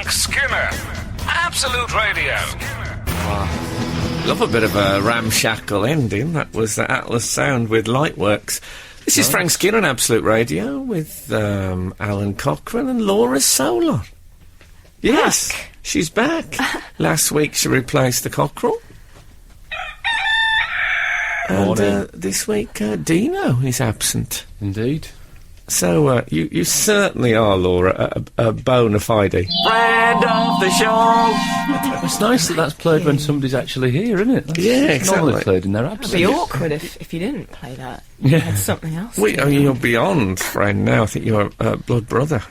Frank Skinner. Absolute Radio. Love a bit of a ramshackle ending. That was Atlas Sound with Lightworks. This is Frank Skinner on Absolute Radio with Alan Cochrane and Laura Solon. Yes, she's back. Last week she replaced the cockerel. And this week Dino is absent. Indeed. So you certainly are, Laura, a bona fide friend of the show. It's nice that that's played when somebody's actually here, isn't it? Yeah, exactly. Normally played in their absence. It'd be awkward if you didn't play that. You had something else. You're beyond friend now. I think you're a blood brother.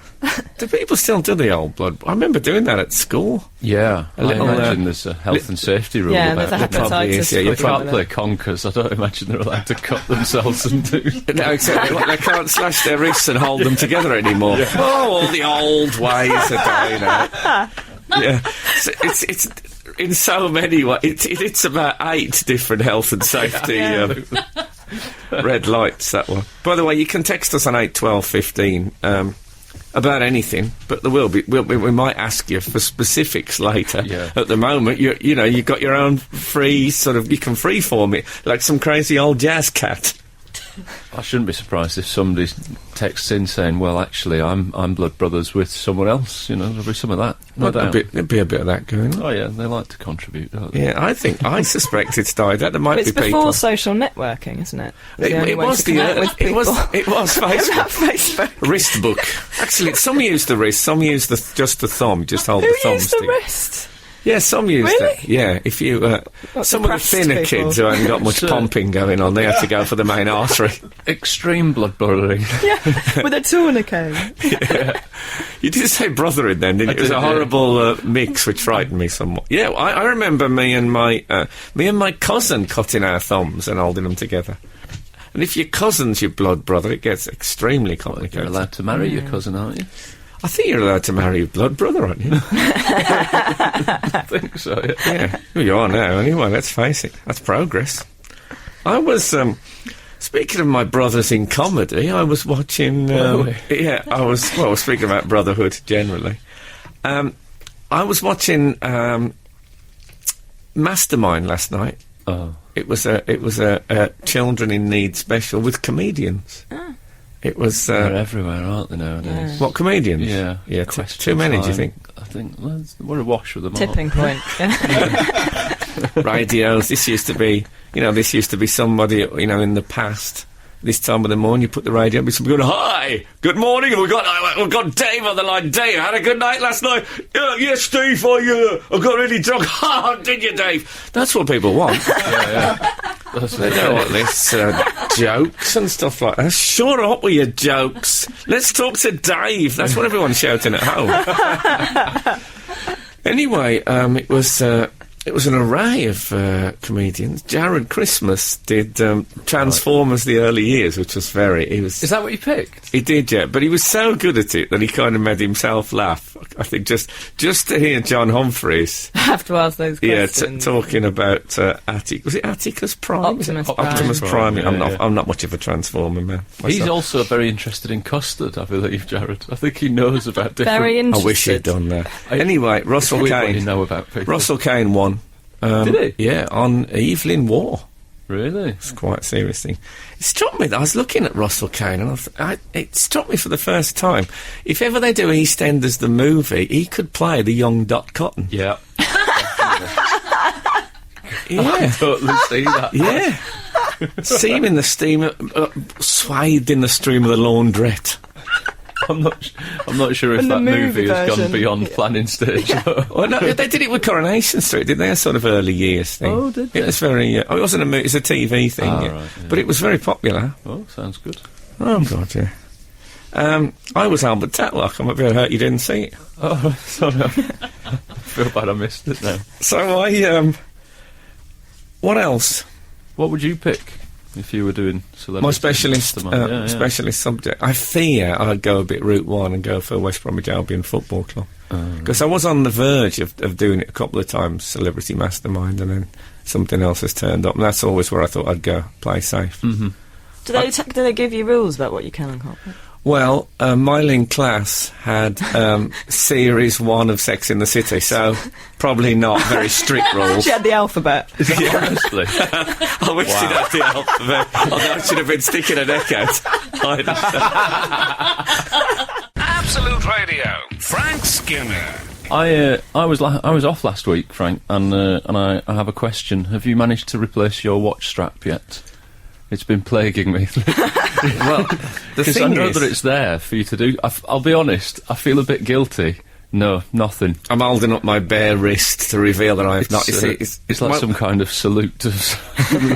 Do people still do the old blood? I remember doing that at school. Yeah, I imagine there's a health and safety rule about there's a hepatitis. You can't play conkers. I don't imagine they're allowed to cut themselves and do. No, exactly. They can't slash their wrists and hold them together anymore. Yeah. Oh, all the old ways are dying out. Yeah, it's in so many ways. It's about 8 different health and safety red lights. That one. By the way, you can text us on 81215. About anything, but there will be. We might ask you for specifics later. Yeah. At the moment, you've got your own free sort of. You can freeform it like some crazy old jazz cat. I shouldn't be surprised if somebody texts in saying, "Well, actually, I'm blood brothers with someone else." There'll be some of that. There'd be a bit of that going on. Oh yeah, they like to contribute, don't they? Yeah, I suspect it's died out. There might be people. It's before social networking, isn't it? It was Facebook. Wrist book. Actually, some use the wrist, some use just the thumb. Just hold the thumb stick. Who used the wrist? Yeah, some used it. Yeah, if you... some of the thinner kids who hadn't got much pumping going on, they had to go for the main artery. Extreme blood brothering. Yeah, with a tourniquet. Yeah. You did say brothering then, didn't you? It was a horrible mix which frightened me somewhat. Yeah, I remember me and my cousin cutting our thumbs and holding them together. And if your cousin's your blood brother, it gets extremely complicated. You're allowed to marry your cousin, aren't you? I think you're allowed to marry your blood brother, aren't you? I think so, yeah. Well, you are now, anyway, let's face it. That's progress. I was, speaking of my brothers in comedy, I was watching... speaking about brotherhood generally. I was watching Mastermind last night. Oh. It was a Children in Need special with comedians. Oh. It was... They're everywhere, aren't they, nowadays? What, comedians? Yeah. Yeah, too many, do you think? I think, we're awash with them Tipping point. Radios, this used to be somebody, in the past, this time of the morning, you put the radio up, somebody going, "Hi, good morning, and we've got Dave on the line. Dave, had a good night last night?" "Yes, Steve, I got really drunk." "Oh, did you, Dave?" That's what people want. Yeah. They don't want this jokes and stuff like that. Shut up with your jokes. Let's talk to Dave. That's what everyone's shouting at home. Anyway, it was an array of comedians. Jared Christmas did Transformers the early years, which was Is that what you picked? He did, yeah, but he was so good at it that he kind of made himself laugh. I think just to hear John Humphreys... I have to ask those questions. Yeah, talking about was it Atticus Prime? Optimus Prime. Yeah, I'm not much of a Transformer man myself. He's also very interested in custard, I believe, Jared. I think he knows about different... Very interested. I wish he'd done that. Anyway, Russell Kane... What you know about people. Russell Kane won. Did he? Yeah, on Evelyn Waugh. Really? It's quite a serious thing. It struck me that I was looking at Russell Kane and it struck me for the first time. If ever they do EastEnders the movie, he could play the young Dot Cotton. Yeah. Yeah. I totally see that. Yeah. See him in the steam, swathed in the stream of the laundrette. I'm not sure if that movie has gone beyond planning stage. Well, no, they did it with Coronation Street, didn't they? A sort of early years thing. Oh, did they? It was very... it wasn't a movie, it's a TV thing. Right, yeah. But it was very popular. Oh, sounds good. Oh, God, yeah. I was Albert Tatlock. I'm a bit hurt you didn't see it. Oh, sorry. I feel bad I missed it now. So what else? What would you pick if you were doing celebrity? My specialist subject. I fear I'd go a bit Route 1 and go for West Bromwich Albion Football Club. Because I was on the verge of doing it a couple of times, Celebrity Mastermind, and then something else has turned up. And that's always where I thought I'd go, play safe. Mm-hmm. Do they give you rules about what you can and can't? Well, Myling class had series 1 of Sex in the City, so probably not very strict rules. She had the alphabet. Honestly. I wish she'd had the alphabet. Although I should have been sticking a neck out. Absolute Radio. Frank Skinner. I was off last week, Frank, and I have a question. Have you managed to replace your watch strap yet? It's been plaguing me. Well, because I know that it's there for you to do. I'll be honest, I feel a bit guilty. No, nothing. I'm holding up my bare wrist to reveal that I've not. You see, it's like some kind of salute to...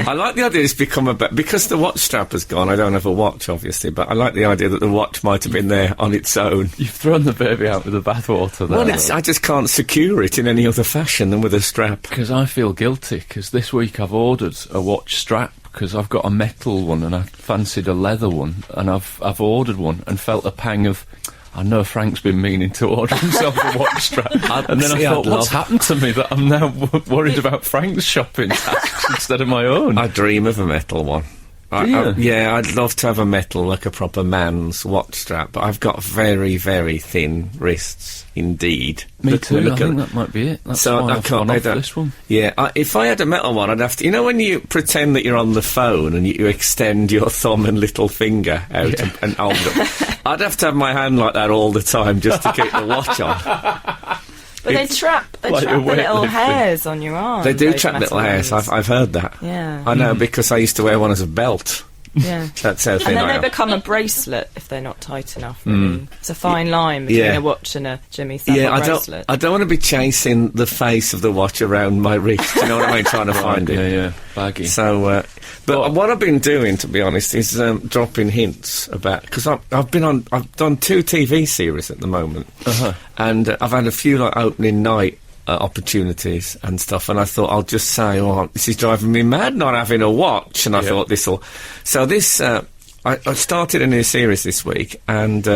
I like the idea it's become because the watch strap has gone. I don't have a watch, obviously, but I like the idea that the watch might have been there on its own. You've thrown the baby out with the bathwater there. Well, I just can't secure it in any other fashion than with a strap. Because I feel guilty, because this week I've ordered a watch strap, because I've got a metal one and I fancied a leather one, and I've ordered one and felt a pang of... I know Frank's been meaning to order himself a watch strap. And then I thought, what's happened to me that I'm now worried about Frank's shopping tasks instead of my own? I dream of a metal one. Yeah, I'd love to have a metal, like a proper man's watch strap, but I've got very, very thin wrists indeed. Me too, I think that might be it. That's why I've gone off this one. Yeah, if I had a metal one, I'd have to... You know when you pretend that you're on the phone and you extend your thumb and little finger out and hold them? I'd have to have my hand like that all the time just to keep the watch on. But they trap the little hairs on your arm. They do trap little hairs. I've heard that. Yeah. I know, because I used to wear one as a belt. Yeah. That's how thin and I then am. they become a bracelet if they're not tight enough, really. It's a fine line between a watch and a Jimmy Savile bracelet. I don't want to be chasing the face of the watch around my wrist, you know what I mean, trying to find it. Yeah, baggy. So, but what I've been doing, to be honest, is dropping hints about... Because I've done 2 TV series at the moment, and I've had a few, like, opening night opportunities and stuff, and I thought I'll just say, this is driving me mad not having a watch, and I thought this'll... So this, I started a new series this week, and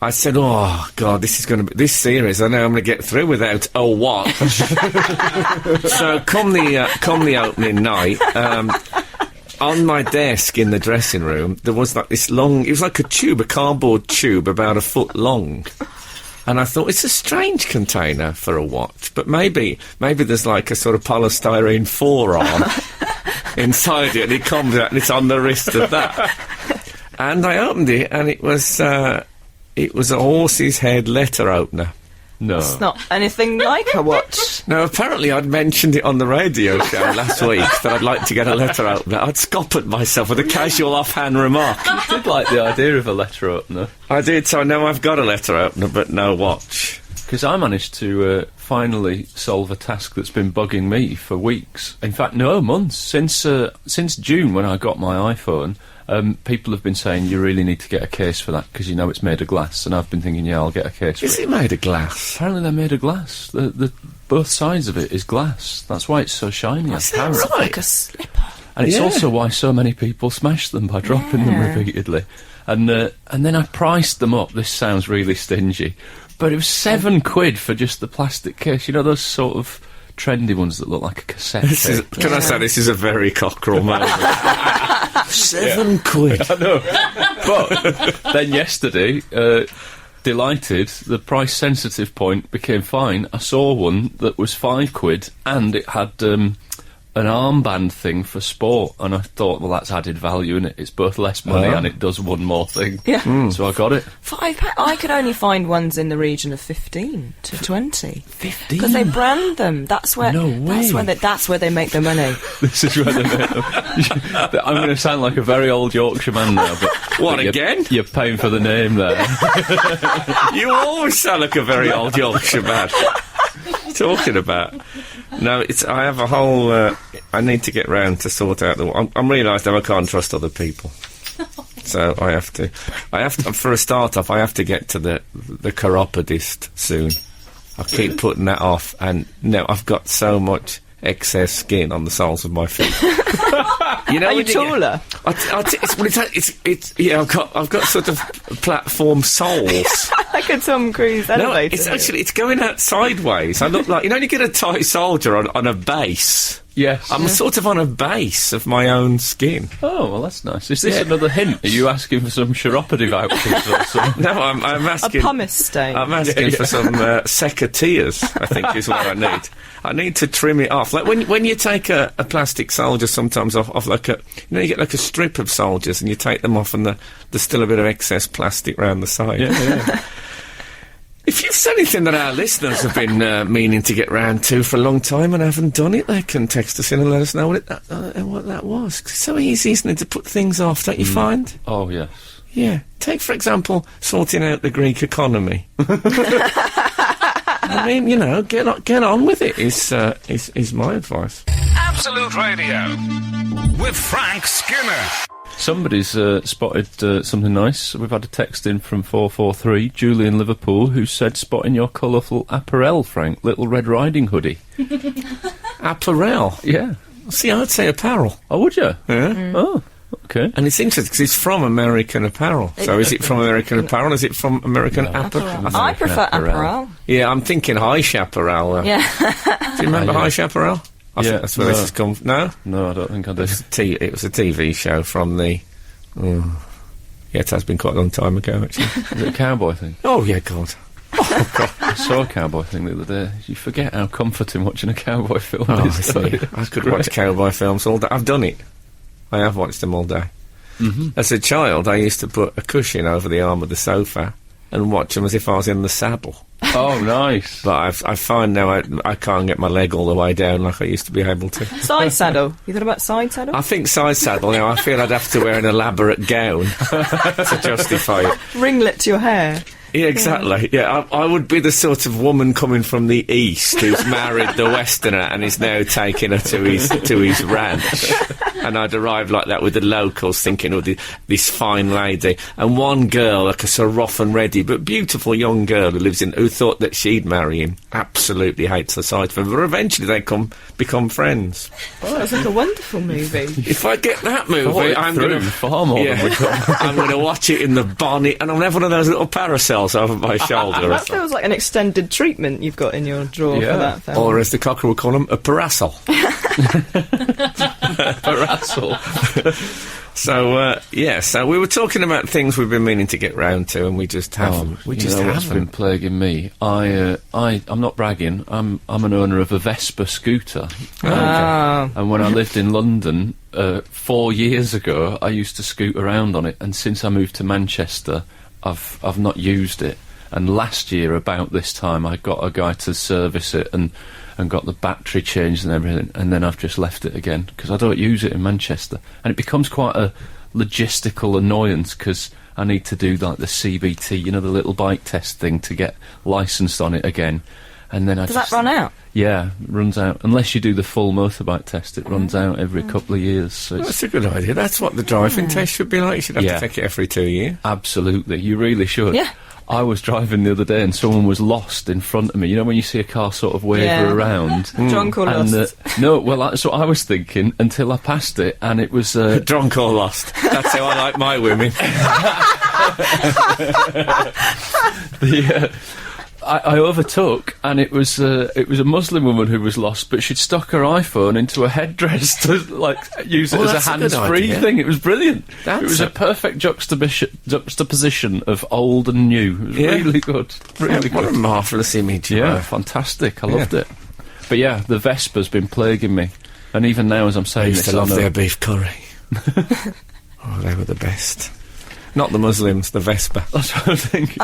I said, oh, God, this is going to be... This series, I know I'm going to get through without a watch. So come the opening night, on my desk in the dressing room, there was like this long... It was like a cardboard tube about a foot long. And I thought, it's a strange container for a watch, but maybe there's like a sort of polystyrene forearm inside it, and it comes out and it's on the wrist of that. And I opened it, and it was a horse's head letter opener. No. It's not anything like a watch. No, apparently I'd mentioned it on the radio show last week that I'd like to get a letter opener. I'd scop at myself with a casual offhand remark. You did like the idea of a letter opener. I did, so now I've got a letter opener, but no watch. Because I managed to finally solve a task that's been bugging me for weeks. In fact, no, months. Since June, when I got my iPhone... people have been saying you really need to get a case for that because you know it's made of glass, and I've been thinking, I'll get a case for it. Is it made of glass? Apparently they're made of glass. Both sides of it is glass. That's why it's so shiny. That's right. Like a slipper. And it's also why so many people smash them by dropping them repeatedly. And then I priced them up. This sounds really stingy, but it was £7 for just the plastic case. You know those sort of trendy ones that look like a cassette tape? Can I say this is a very cockerel moment? £7. I know. But then yesterday, delighted, the price sensitive point became fine. I saw one that was £5 and it had an armband thing for sport, and I thought, well, that's added value in it. It's both less money and it does one more thing. Yeah. So I got it. £5. I could only find ones in the region of 15 to 20. 15? Because they brand them. That's where. No way. That's where they make their money. This is where they make them. I'm going to sound like a very old Yorkshire man now, but what again? You're paying for the name there. You always sound like a very old Yorkshire man. Talking about. No, I have a whole. I need to get round to sort out the. I'm realising I can't trust other people, so I have to. For a start off, I have to get to the chiropodist soon. I keep putting that off, and no, I've got so much excess skin on the soles of my feet. You know, are you taller? I've got sort of platform soles. Like a Tom Cruise elevator. No, it's going out sideways. I look like, you know, you get a Thai soldier on a base. Yes. I'm sort of on a base of my own skin. Oh, well, that's nice. Is this another hint? Are you asking for some chiropody vouchers or something? No, I'm asking... A pumice stain. I'm asking for some secateurs, I think is what I need. I need to trim it off. Like when you take a plastic soldier sometimes off like a... You know, you get like a strip of soldiers and you take them off and there's still a bit of excess plastic round the side. Yeah. If you've anything that our listeners have been meaning to get round to for a long time and haven't done it, they can text us in and let us know what that was. 'Cause it's so easy, isn't it, to put things off, don't you find? Oh, yes. Yeah. Take, for example, sorting out the Greek economy. I mean, you know, get on with it is my advice. Absolute Radio with Frank Skinner. Somebody's spotted something nice. We've had a text in from 443, Julie in Liverpool, who said, spotting your colourful apparel, Frank, Little Red Riding hoodie. Apparel? Yeah. See, I'd say apparel. Oh, would you? Yeah. Oh, okay. And it's interesting because it's from American Apparel. So is it from American Apparel? Is it from American Apparel? I prefer apparel. Yeah, I'm thinking High Chaparral. Yeah. Do you remember High Chaparral? I think that's where this has come. No? No, I don't think I do. It was a TV show from the... yeah, it has been quite a long time ago, actually. Is it a cowboy thing? Oh, yeah, God. Oh, God. I saw a cowboy thing the other day. You forget how comforting watching a cowboy film is. I could watch cowboy films all day. I've done it. I have watched them all day. Mm-hmm. As a child, I used to put a cushion over the arm of the sofa and watch them as if I was in the saddle. Oh, nice. But I find now I can't get my leg all the way down like I used to be able to. Side saddle. You thought about side saddle? I think side saddle, now I feel I'd have to wear an elaborate gown to justify it. Ringlet to your hair. Yeah, exactly. Yeah, I would be the sort of woman coming from the east who's married the Westerner and is now taking her to his ranch. And I'd arrive like that with the locals thinking, oh, this fine lady. And one girl, like a sort of rough and ready, but beautiful young girl who thought that she'd marry him, absolutely hates the sight of him. But eventually they become friends. Oh, that's like a wonderful movie. If I get that movie, I'm going to... far more than we got. I'm going to watch it in the bonnet and I'll have one of those little parasols over my shoulder. That feels like an extended treatment you've got in your drawer for that film. Or as the cocker would call them, a parasol. Parasol. So we were talking about things we've been meaning to get round to, and we just haven't. We just haven't. haven't. Been plaguing me. I'm not bragging. I'm an owner of a Vespa scooter. And when I lived in London 4 years ago, I used to scoot around on it. And since I moved to Manchester, I've not used it. And last year, about this time, I got a guy to service it and got the battery changed and everything, and then I've just left it again because I don't use it in Manchester, and it becomes quite a logistical annoyance because I need to do like the CBT, you know, the little bike test thing to get licensed on it again, and then Does that run out? Yeah, it runs out unless you do the full motorbike test. It runs out every couple of years. So that's a good idea. That's what the driving test should be like. You should have to take it every 2 years. Absolutely, you really should. Yeah. I was driving the other day and someone was lost in front of me. You know when you see a car sort of waver around? Drunk or lost? No, well, that's what I was thinking until I passed it, and it was... Drunk or lost. That's how I like my women. I overtook, and it was a Muslim woman who was lost, but she'd stuck her iPhone into a headdress to use it as a hands-free thing. It was brilliant. It was a perfect juxtaposition of old and new. It was really good. Really good. What a marvellous image. Yeah, fantastic. I loved it. But yeah, the Vespa's been plaguing me, and even now as I'm saying this, I used to love their beef curry. Oh, they were the best. Not the Muslims, the Vespa. That's what I'm thinking.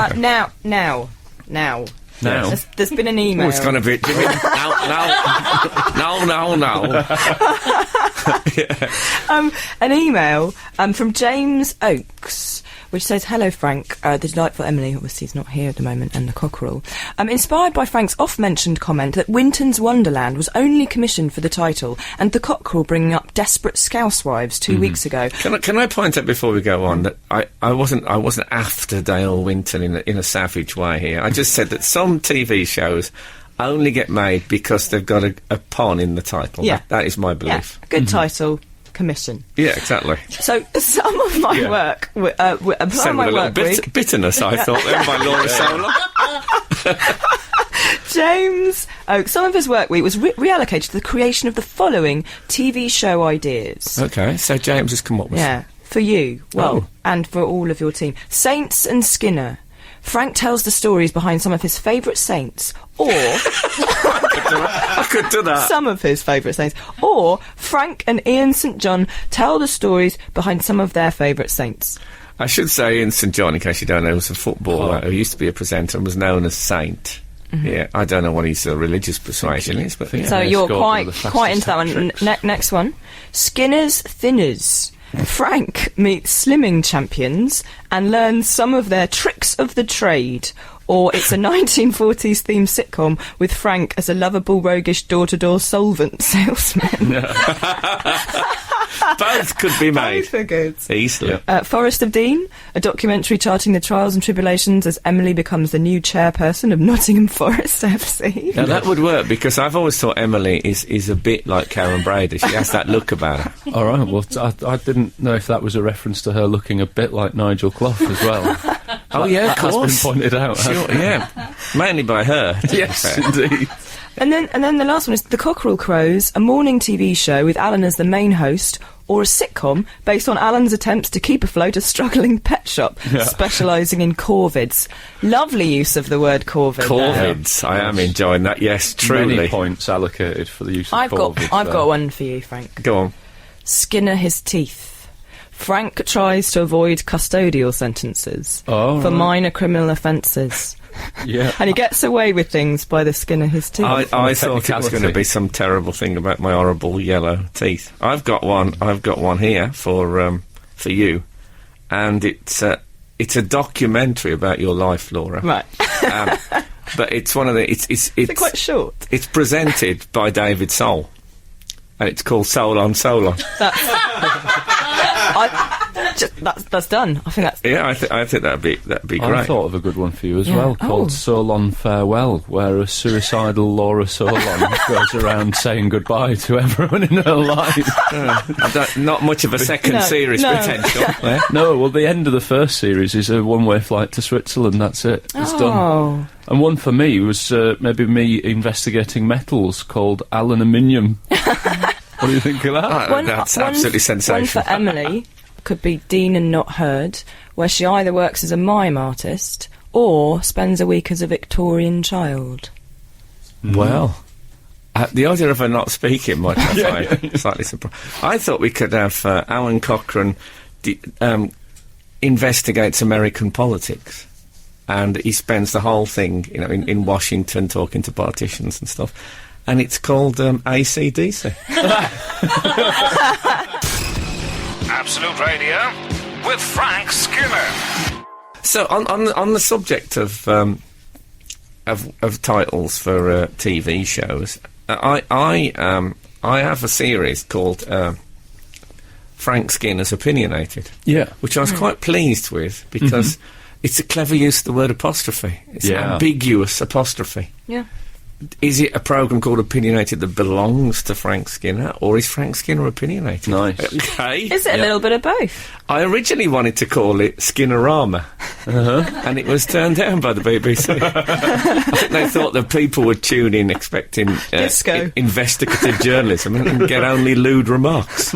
Now. There's been an email. Oh, it's gone a bit... No. An email from James Oakes, which says, "Hello, Frank. The delightful Emily," obviously is not here at the moment, and the cockerel. Inspired by Frank's oft-mentioned comment that Winton's Wonderland was only commissioned for the title, and the cockerel bringing up Desperate Scousewives 2 weeks ago. Can I point out before we go on that I wasn't after Dale Winton in a savage way here. I just said that some TV shows only get made because they've got a pun in the title. Yeah. That is my belief. Yeah. Good title. Commission. Yeah, exactly. So some of my work, bitterness, I thought, then by Laura Solar. James Oak, some of his work week was reallocated to the creation of the following TV show ideas. Okay, so James has come up with Yeah, for you. Well, Oh. and for all of your team. Saints and Skinner. Frank tells the stories behind some of his favourite saints, or I could do that. some of his favourite saints, or Frank and Ian St John tell the stories behind some of their favourite saints. I should say Ian St John, in case you don't know, was a footballer who used to be a presenter and was known as Saint. Yeah, I don't know what his religious persuasion is, but yeah. So they you're scored one of the quite into that one. fastest Next one. Skinner's Thinners. Frank meets slimming champions and learns some of their tricks of the trade. Or it's a 1940s themed sitcom with Frank as a lovable, roguish door-to-door solvent salesman. Both could be made. Both are good. Easily. Forest of Dean, a documentary charting the trials and tribulations as Emily becomes the new chairperson of Nottingham Forest FC. Now that would work, because I've always thought Emily is a bit like Karen Brady. She has that look about her. All right, well, I didn't know if that was a reference to her looking a bit like Nigel Clough as well. Oh yeah, of That has course. been pointed out. Sure, yeah, mainly by her. to be Yes, fair. indeed. And then the last one is The Cockerel Crows, a morning TV show with Alan as the main host, or a sitcom based on Alan's attempts to keep afloat a struggling pet shop, specialising in corvids. Lovely use of the word corvid. there. Corvids, I am enjoying that. Yes, truly. Many points allocated for the use of I've got corvids. one for you, Frank. Go on. Skinner his teeth. Frank tries to avoid custodial sentences Oh, for right. minor criminal offences. Yeah. And he gets away with things by the skin of his teeth. I thought it was technicality. going to be some terrible thing about my horrible yellow teeth. I've got one here for you, and it's a documentary about your life, Laura. Right. But it's one of the it's quite short. It's presented by David Soul, and it's called Soul on Soul on. That's done. I think that's... Yeah, I think that'd be I great. thought of a good one for you as Yeah. well, Oh. called Solon Farewell, where a suicidal Laura Solon goes around saying goodbye to everyone in her life. Not much of a second No, series no. potential. eh? No, well, the end of the first series is a one-way flight to Switzerland, that's it. It's done. Oh. And one for me was maybe me investigating metals called aluminium. What do you think of that? That's absolutely sensational. One for Emily could be Dean and Not Heard, where she either works as a mime artist or spends a week as a Victorian child. Well, the idea of her not speaking might I find slightly surprising. I thought we could have Alan Cochrane investigates American politics, and he spends the whole thing, in Washington talking to politicians and stuff. And it's called AC/DC. Absolute Radio with Frank Skinner. So on the subject of titles for TV shows, I have a series called Frank Skinner's Opinionated. Yeah. Which I was quite pleased with, because it's a clever use of the word apostrophe. It's an ambiguous apostrophe. Yeah. Is it a programme called Opinionated that belongs to Frank Skinner, or is Frank Skinner opinionated? Nice. Okay. Is it a little bit of both? I originally wanted to call it Skinnerama, and it was turned down by the BBC. I think they thought that people would tune in expecting Disco. investigative journalism and get only lewd remarks.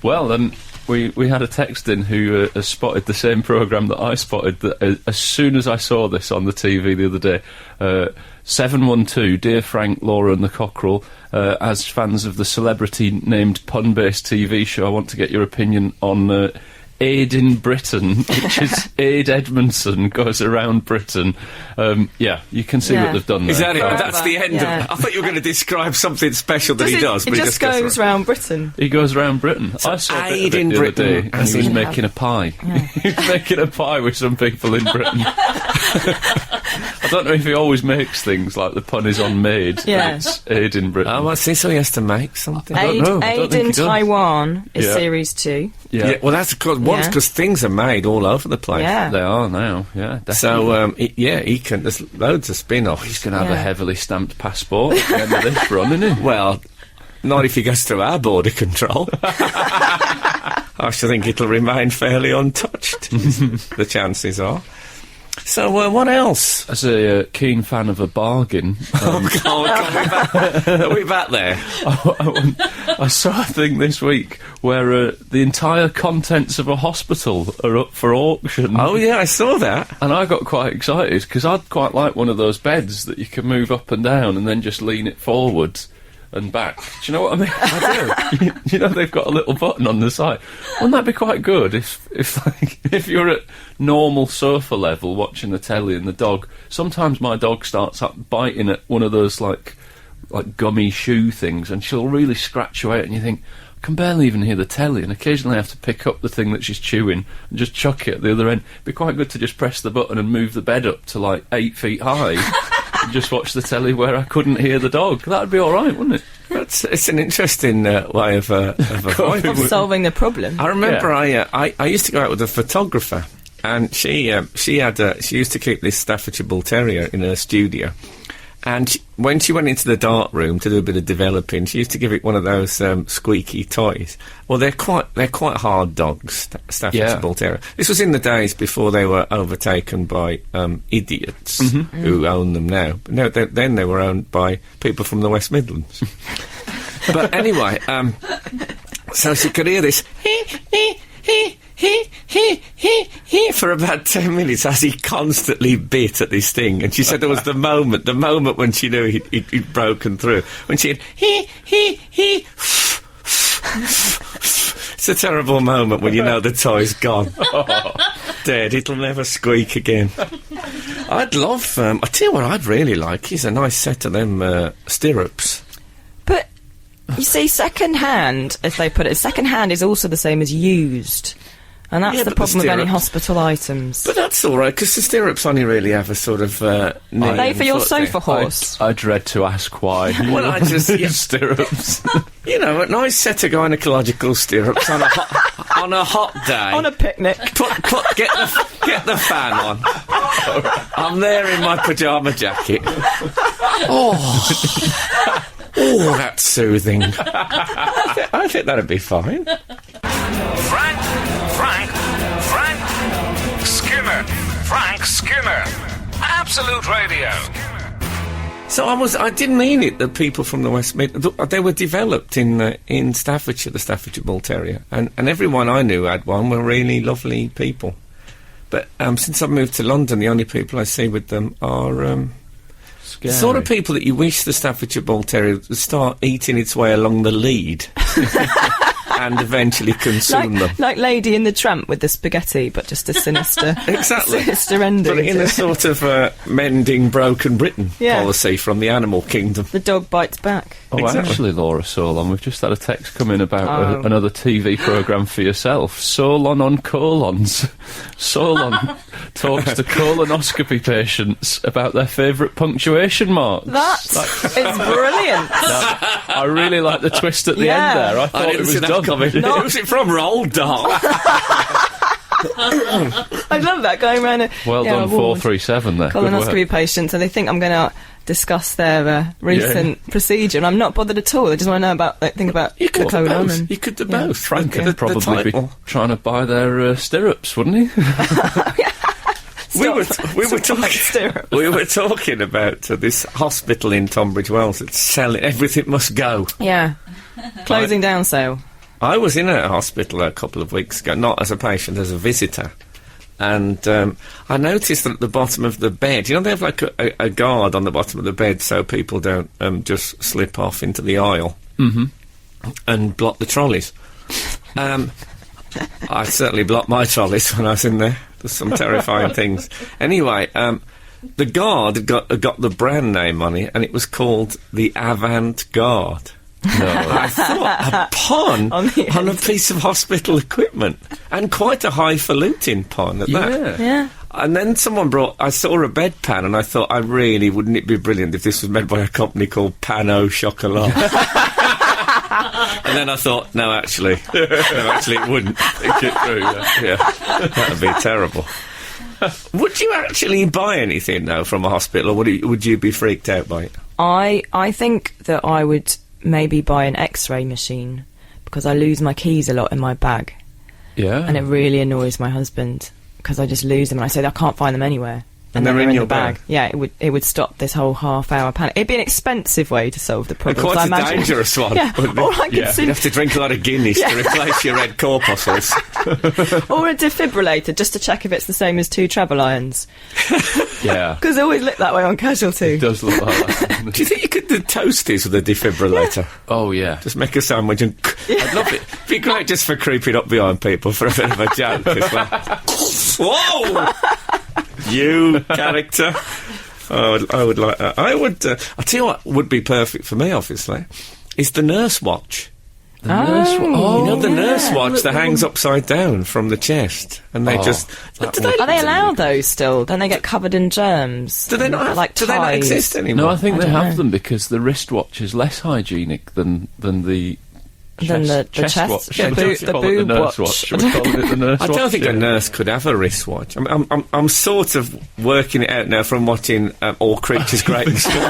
Well, then we had a text in who spotted the same programme that I spotted. That as soon as I saw this on the TV the other day, 712, Dear Frank, Laura and the Cockerel, as fans of the celebrity named pun-based TV show, I want to get your opinion on Aid in Britain, which is Aid Edmondson goes around Britain. Yeah, you can see what they've done there. Is that it? Forever. That's the end Yeah. of... I thought you were going to describe something special that he does, but It he just goes goes round Britain. He goes around Britain. I saw a bit Aid of it in the other Britain, day, and as he was in- making a pie. He was making a pie with some people in Britain. I don't know if he always makes things like the pun is on made. Yeah. It's Aid in Britain. Oh, what's this? So he has to make something? don't know. I don't Aid think in he does. Taiwan is Yeah. series 2. Yeah, well, that's because Yeah. things are made all over the place. Yeah. They are now, yeah, definitely. So, he can. There's loads of spin-offs. He's going to have a Yeah. heavily stamped passport at the end of this run, isn't he? Well, not if he gets through our border control. I should think it'll remain fairly untouched. The chances are. So, what else? As a keen fan of a bargain, Are we back there? I saw a thing this week where the entire contents of a hospital are up for auction. Oh, yeah, I saw that. And I got quite excited, because I'd quite like one of those beds that you can move up and down and then just lean it forwards and back. Do you know what I mean? I do. You know, they've got a little button on the side. Wouldn't that be quite good if you're at normal sofa level watching the telly and the dog... Sometimes my dog starts up biting at one of those, like gummy shoe things, and she'll really scratch away at it, and you think, I can barely even hear the telly, and occasionally I have to pick up the thing that she's chewing and just chuck it at the other end. It'd be quite good to just press the button and move the bed up to, 8 feet high and just watch the telly where I couldn't hear the dog. That'd be all right, wouldn't it? It's an interesting way of avoiding solving the problem. I remember I used to go out with a photographer, and she used to keep this Staffordshire Bull Terrier in her studio. And when she went into the dark room to do a bit of developing, she used to give it one of those squeaky toys. Well, they're quite hard dogs, Staffordshire Bull Terrier. This was in the days before they were overtaken by idiots who own them now. But no, then they were owned by people from the West Midlands. But anyway, so she could hear this for about 10 minutes as he constantly bit at this thing, and she said there was the moment when she knew he'd broken through, when she had it's a terrible moment when you know the toy's gone. Dead, it'll never squeak again. I'd love I tell you what I'd really like is a nice set of them stirrups. But you see, second-hand, as they put it, second-hand is also the same as used. And that's the problem with any hospital items. But that's all right, because the stirrups only really have a sort of Are they for your sofa horse? I dread to ask why. Well, I just... Stirrups. You know, a nice set of gynecological stirrups on a hot day. On a picnic. Get the fan on. I'm there in my pyjama jacket. Oh, that's soothing. I think that'd be fine. Frank Skinner. Absolute Radio. So I didn't mean it that people from the West Midlands, they were developed in Staffordshire, the Staffordshire Bull Terrier, and everyone I knew had one were really lovely people. But since I've moved to London, the only people I see with them are the sort of people that you wish the Staffordshire Bull Terrier would start eating its way along the lead. And eventually consume them. Like Lady in the Tramp with the spaghetti, but just a sinister, sinister ending. But in a sort of mending broken Britain policy from the animal kingdom. The dog bites back. Oh, exactly. Actually, Laura Solon, we've just had a text come in about another TV programme for yourself. Solon on colons. Solon talks to colonoscopy patients about their favourite punctuation marks. That is brilliant. I really like the twist at the end there. I thought it was done. No. Was it from Roald Dahl? I love that, going around well done, 437 there. Colonoscopy patients, and they think I'm going to discuss their recent procedure, and I'm not bothered at all. They just want to know about, think about the colon. And, you could do both. Frank would probably be trying to buy their stirrups, wouldn't he? We were talking about this hospital in Tunbridge Wells that's selling everything must go. Yeah, closing down sale. I was in a hospital a couple of weeks ago, not as a patient, as a visitor, and I noticed that at the bottom of the bed, they have like a guard on the bottom of the bed so people don't just slip off into the aisle and block the trolleys. I certainly blocked my trolleys when I was in there. There's some terrifying things. Anyway, the guard had got the brand name on it, and it was called the Avant-Garde. No. I thought a pun on a piece of hospital equipment, and quite a highfalutin pun at that. Yeah. And then I saw a bedpan, and I thought, wouldn't it be brilliant if this was made by a company called Pan Au Chocolat? And then I thought, no, actually it wouldn't. Think it through, yeah. That'd be terrible. Would you actually buy anything, though, from a hospital, or would you be freaked out by it? I think that I would maybe buy an X-ray machine, because I lose my keys a lot in my bag. Yeah. And it really annoys my husband, because I just lose them, and I say I can't find them anywhere. And they're in your bag. Yeah, it would stop this whole half-hour panic. It'd be an expensive way to solve the problem. Quite a dangerous one. Yeah, or I could You'd have to drink a lot of Guinness to replace your red corpuscles. Or a defibrillator, just to check if it's the same as 2 travel irons. Yeah. Because they always look that way on Casualty. It does look like that. Do you think you could do toasties with a defibrillator? Oh, yeah. Just make a sandwich and... I'd love it. It'd be great just for creeping up behind people for a bit of a joke as well. Whoa! You character. I would like that. I'll tell you what would be perfect for me, obviously, is the nurse watch. The nurse watch. Oh, you know, the nurse watch that hangs upside down from the chest, and they just... Are they allowed those still? Don't they get covered in germs? Do they not have, like do they not exist anymore? No, I think they have know. them because the wristwatch is less hygienic than the... The chest watch. yeah, The boob nurse watch. Should we call it the nurse watch? I don't think a nurse could have a wristwatch. I'm sort of working it out now from watching All Creatures Great and Small.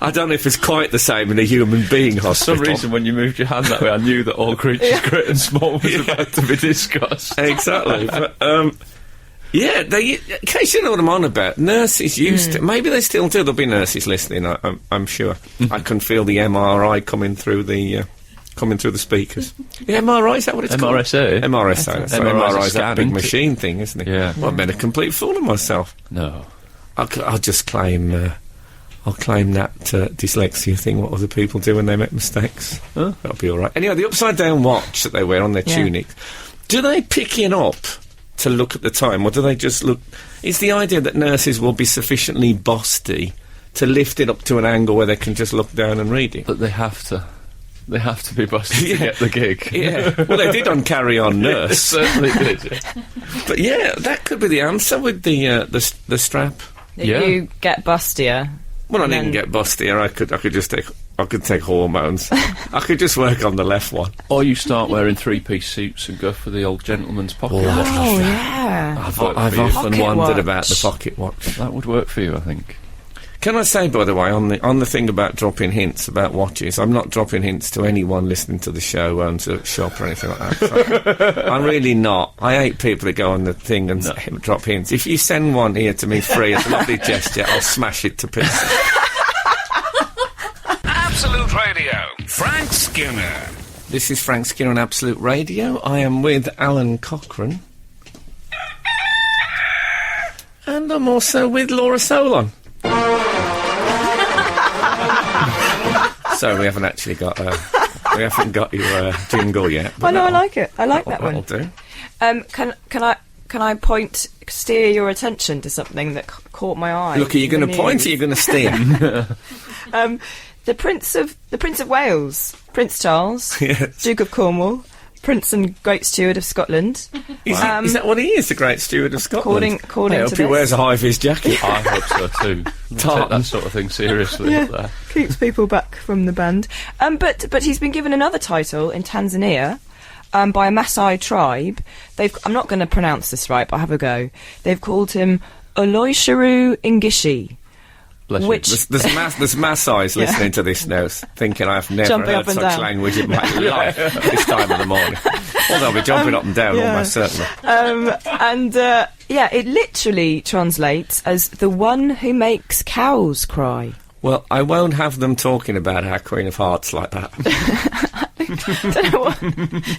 I don't know if it's quite the same in a human being hospital. For some reason, when you moved your hand that way, I knew that All Creatures Great and Small was about to be discussed. Exactly. But, yeah, in case you know what I'm on about, nurses used to... Maybe they still do. There'll be nurses listening, I'm sure. I can feel the MRI coming through the speakers. The MRI, is that what it's called? MRSA? MRSA. That's right. MRI is that big machine thing, isn't it? Yeah. Well, I've made a complete fool of myself. No. I'll just claim... I'll claim that dyslexia thing, what other people do when they make mistakes. Huh? That'll be all right. Anyway, the upside-down watch that they wear on their tunic, do they pick it up to look at the time, or do they just look... Is the idea that nurses will be sufficiently busty to lift it up to an angle where they can just look down and read it? But they have to. They have to be busted to get the gig. Yeah. Well, they did on Carry On Nurse. They certainly did. Yeah. But yeah, that could be the answer with the strap. If Yeah. you get bustier... Well, I then- didn't get bustier. I could just take... I could take hormones. I could just work on the left one. Or you start wearing 3-piece suits and go for the old gentleman's pocket watch. Oh, yeah. I've work often for you. Pocket wondered watch. about the pocket watch. That would work for you, I think. Can I say, by the way, on the thing about dropping hints about watches, I'm not dropping hints to anyone listening to the show who owns a shop or anything like that. So I'm really not. I hate people that go on the thing and drop hints. If you send one here to me free as a lovely gesture, I'll smash it to pieces. Absolute Radio. Frank Skinner. This is Frank Skinner on Absolute Radio. I am with Alan Cochrane. And I'm also with Laura Solon. So we haven't actually got your jingle yet. I know, I like it. I like that That'll one. do. Can I steer your attention to something that caught my eye? Look, are you in going the to point or are news? you going to steer? The Prince of Wales, Prince Charles, Yes. Duke of Cornwall, Prince and Great Steward of Scotland. Is that what he is, the Great Steward of Scotland? According I hope to he this. wears a high-vis jacket. I hope so too. Take that sort of thing seriously up there. Keeps people back from the band. But he's been given another title in Tanzania by a Massai tribe. I'm not going to pronounce this right, but I'll have a go. They've called him Oloishiru Ngishi. Bless you. Which There's Massai's listening to this now, thinking I've never Jumping heard up and such down. language in my life at this time of the morning. Although I'll be jumping up and down almost certainly. it literally translates as the one who makes cows cry. Well, I won't have them talking about our Queen of Hearts like that. Don't know what,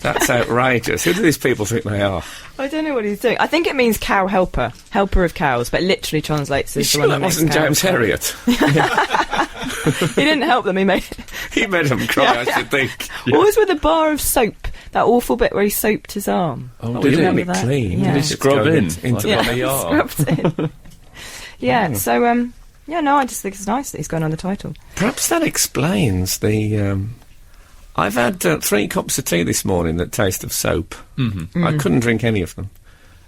That's outrageous. Who do these people think they are? I don't know what he's doing. I think it means cow helper of cows, but it literally translates You as the sure one that makes wasn't cows James cry. Herriot? He didn't help them. He made He made them cry, I should think. What was with the bar of soap? That awful bit where he soaped his arm. Oh, Oh, did he he? didn't Remember it that? clean. Yeah. Did he scrub in? Into Like the on the arm? Scrubbed in. Yeah. So I just think it's nice that he's gone on the title. Perhaps that explains the... I've had 3 cups of tea this morning that taste of soap. Mm-hmm. I couldn't drink any of them.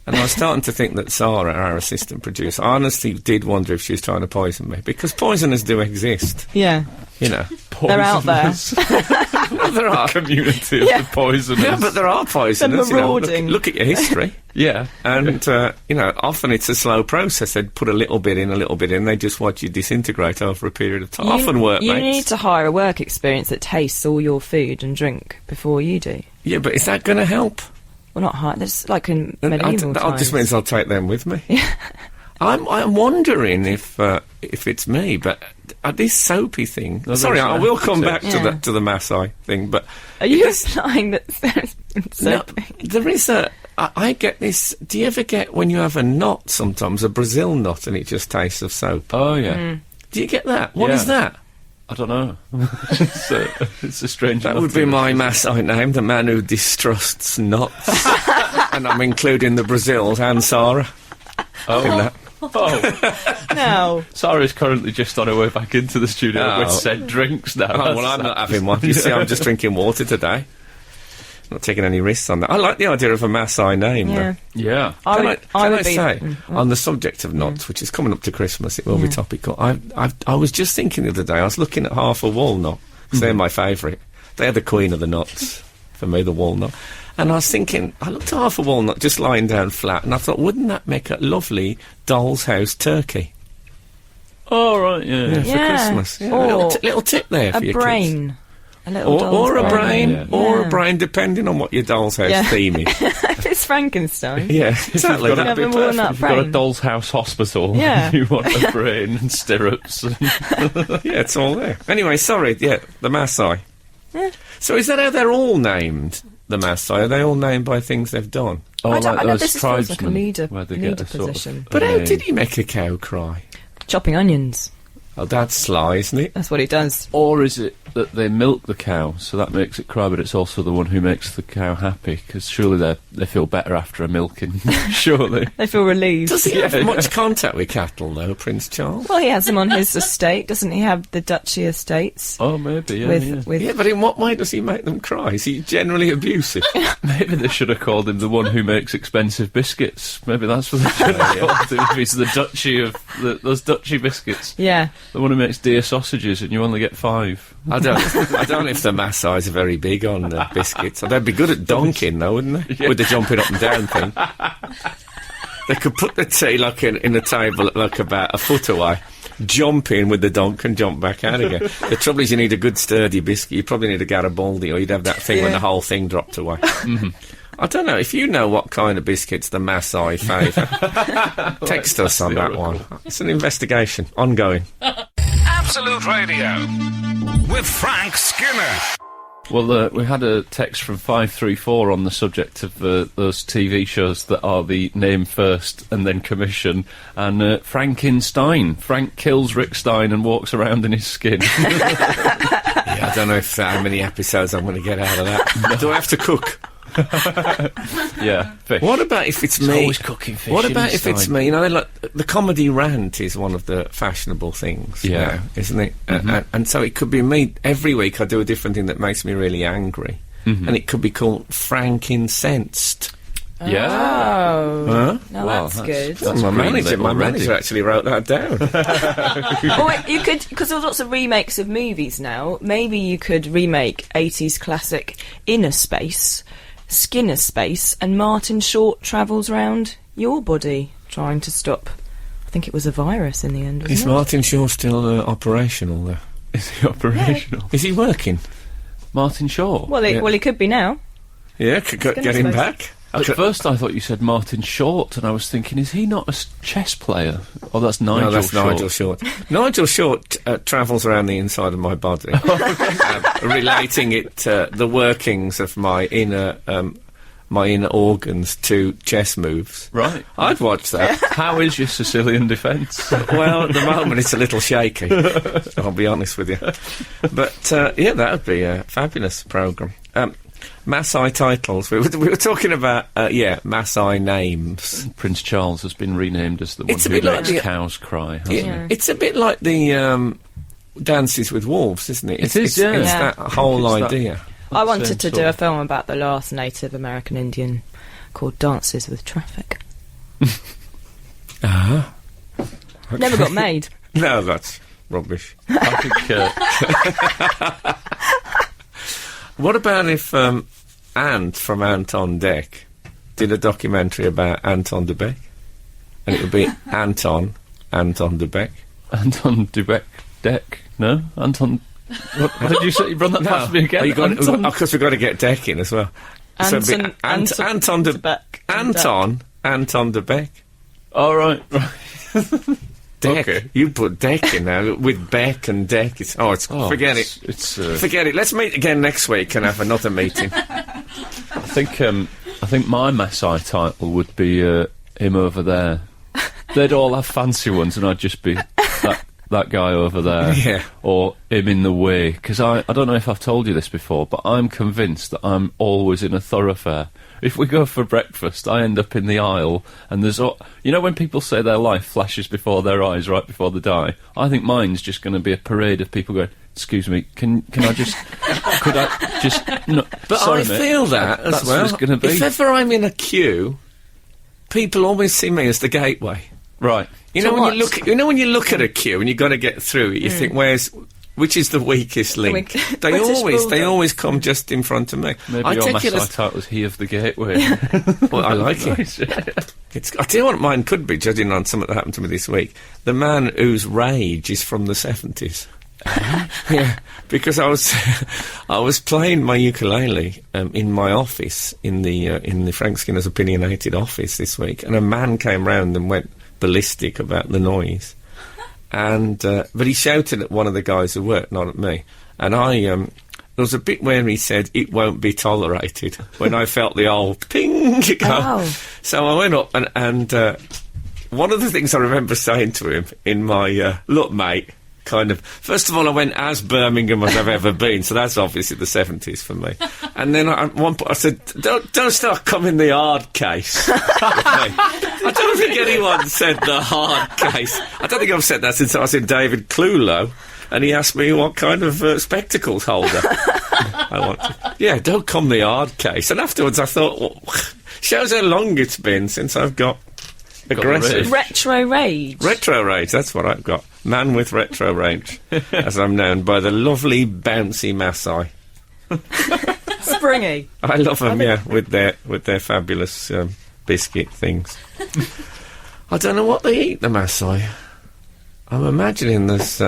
And I was starting to think that Sarah, our assistant producer, I honestly did wonder if she was trying to poison me. Because poisoners do exist, Yeah, you know. they're out there. Well, there are. Community of the poisoners. Yeah, but there are poisoners. They're You know, marauding. look at your history. Yeah. And, often it's a slow process. They'd put a little bit in, they just watch you disintegrate over a period of time. Often work, You mates. need to hire a work experience that tastes all your food and drink before you do. Yeah, but is that going to help? Well, not high. That's like in medieval That times. just means I'll take them with me. I'm wondering if it's me, but this soapy thing. Sorry, I will come back to the Massai thing, but Are you implying that it's no, soapy? there is I get this. Do you ever get when you have a knot sometimes, a Brazil knot, and it just tastes of soap? Oh, yeah. Do you get that? What is that? I don't know. It's a strange... That would be my Massai name, the man who distrusts knots. And I'm including the Brazils and Sarah. In that. Oh, No. Sarah's currently just on her way back into the studio Oh. with said drinks now. Oh, well, I'm not having one. You see, I'm just drinking water today. Not taking any risks on that. I like the idea of a Maasai name, Yeah. though. Yeah. Can I would be- say, on the subject of knots, which is coming up to Christmas, it will be topical. I was just thinking the other day, I was looking at half a walnut, because they're my favourite. They're the queen of the nuts, for me, the walnut. And I was thinking, I looked at half a walnut just lying down flat, and I thought, wouldn't that make a lovely doll's house turkey? Oh, right, yeah. For Christmas. Yeah, Or little tip there for a your brain. kids. A little doll's Or a brain, Yeah. or Yeah. a brain, depending on what your doll's house Yeah. theme is. If it's Frankenstein. Yeah, exactly. got That'd be Have a walnut perfect. You've got a brain. doll's house hospital. Yeah. You want a brain and stirrups. And Yeah, it's all there. Anyway, sorry, the Maasai. Yeah. So is that how they're all named, the Maasai? Are they all named by things they've done? oh, I don't- I know those this feels like a tribesmen leader- where they leader get a sort position. of... But how name. did he make a cow cry? Chopping onions. Oh, that's sly, isn't it? That's what he does. Or is it that they milk the cow, so that makes it cry, but it's also the one who makes the cow happy? Because surely they feel better after a milking. Surely. They feel relieved. Does he have much contact with cattle, though, Prince Charles? Well, he has them on his estate, doesn't he? Have the duchy estates Oh, maybe, yeah. with Yeah, but in what way does he make them cry? Is he generally abusive? Maybe they should have called him the one who makes expensive biscuits. Maybe that's what they should have called him. If he's the duchy of... those duchy biscuits. yeah. The one who makes deer sausages and you only get 5. I don't know if the Maasai's are very big on biscuits. They'd be good at donking, though, wouldn't they? With the jumping up and down thing. They could put the tea like in a table like about a foot away, jump in with the donk and jump back out again. The trouble is you need a good sturdy biscuit. You probably need a Garibaldi, or you'd have that thing when the whole thing dropped away. I don't know. If you know what kind of biscuits the Maasai favour, text us on that one. It's an investigation, ongoing. Absolute Radio with Frank Skinner. Well, we had a text from 534 on the subject of those TV shows that are the name first and then commission, and Frankenstein. Frank kills Rick Stein and walks around in his skin. Yeah, I don't know how many episodes I'm going to get out of that. Do I have to cook? Yeah, fish. What about if it's He's me? always cooking fish. What in about his if it's Stein. me? You know, like, the comedy rant is one of the fashionable things Yeah. now, isn't it? And so it could be me. Every week I do a different thing that makes me really angry. And it could be called Frankincensed. Yeah. Oh. Huh? No, Well, that's good. that's my green manager, lit my already. manager actually wrote that down. Oh, wait, you could, because there's lots of remakes of movies now. Maybe you could remake 80s classic Inner Space, Skinner Space, and Martin Short travels round your body trying to stop. I think it was a virus in the end, wasn't Is it? Martin Shaw still operational there? Is he operational? Is he working? Martin Shaw? Well, Yeah. he could be now. Yeah, could get him Space. back. At first I thought you said Martin Short, and I was thinking, is he not a chess player? Oh, that's Nigel No, that's Short. Nigel Short. Nigel Short travels around the inside of my body, relating it to the workings of my inner organs to chess moves. Right. I'd watch that. How is your Sicilian defence? Well, at the moment it's a little shaky, I'll be honest with you. But, yeah, that would be a fabulous programme. Maasai titles. We were talking about, Maasai names. Prince Charles has been renamed as the one It's a who bit like makes the- cows cry, hasn't Yeah. It's a bit like the Dances with Wolves, isn't it? It is, It's yeah. It's Yeah. that whole It's that- idea. I wanted Same to do sort a of- film about the last Native American Indian called Dances with Traffic. Ah. Never got made. No, that's rubbish. I think... What about if Ant from Ant on Deck did a documentary about Anton de Beck? And it would be Anton de Beck. Anton Dubeck Deck? No? Anton... What did you say? You run that past me again? Oh, Anton... of course we've got to get Deck in as well. So it'd be Anton de Beck. Anton de Beck. All right. Deck. Okay. You put Deck in now with Beck and Deck. Forget it. Forget it. Let's meet again next week and have another meeting. I think my Massai title would be him over there. They'd all have fancy ones, and I'd just be that guy over there, Yeah. or him in the way. Because I don't know if I've told you this before, but I'm convinced that I'm always in a thoroughfare. If we go for breakfast, I end up in the aisle, and there's when people say their life flashes before their eyes right before they die, I think mine's just going to be a parade of people going, excuse me, can I just, could I just, no, But sorry, I mate, feel that as that's well. what it's going to be. If ever I'm in a queue, people always see me as the gateway. Right. You know when you look at a queue and you've got to get through it, you think, which is the weakest link? They always come just in front of me. Maybe your Massai title was he of the gateway. Well, I like it. I tell you what mine could be, judging on something that happened to me this week. The man whose rage is from the 70s. Yeah, because I was playing my ukulele in my office in the Frank Skinner's opinionated office this week, and a man came round and went ballistic about the noise, and but he shouted at one of the guys who worked, not at me, and there was a bit where he said it won't be tolerated when I felt the old ping go. Oh. So I went up and one of the things I remember saying to him in my look, mate. Kind of. First of all, I went as Birmingham as I've ever been, so that's obviously the 70s for me. And then at one point I said, "Don't start coming the hard case." I don't think anyone said the hard case. I don't think I've said that since I was in David Clulow, and he asked me what kind of spectacles holder I wanted. Yeah, don't come the hard case. And afterwards, I thought, well, shows how long it's been since I've got aggressive. Retro rage. Retro rage, that's what I've got. Man with retro rage, as I'm known by the lovely bouncy Massai. Springy. I love them, yeah, with their fabulous biscuit things. I don't know what they eat, the Massai. I'm imagining there's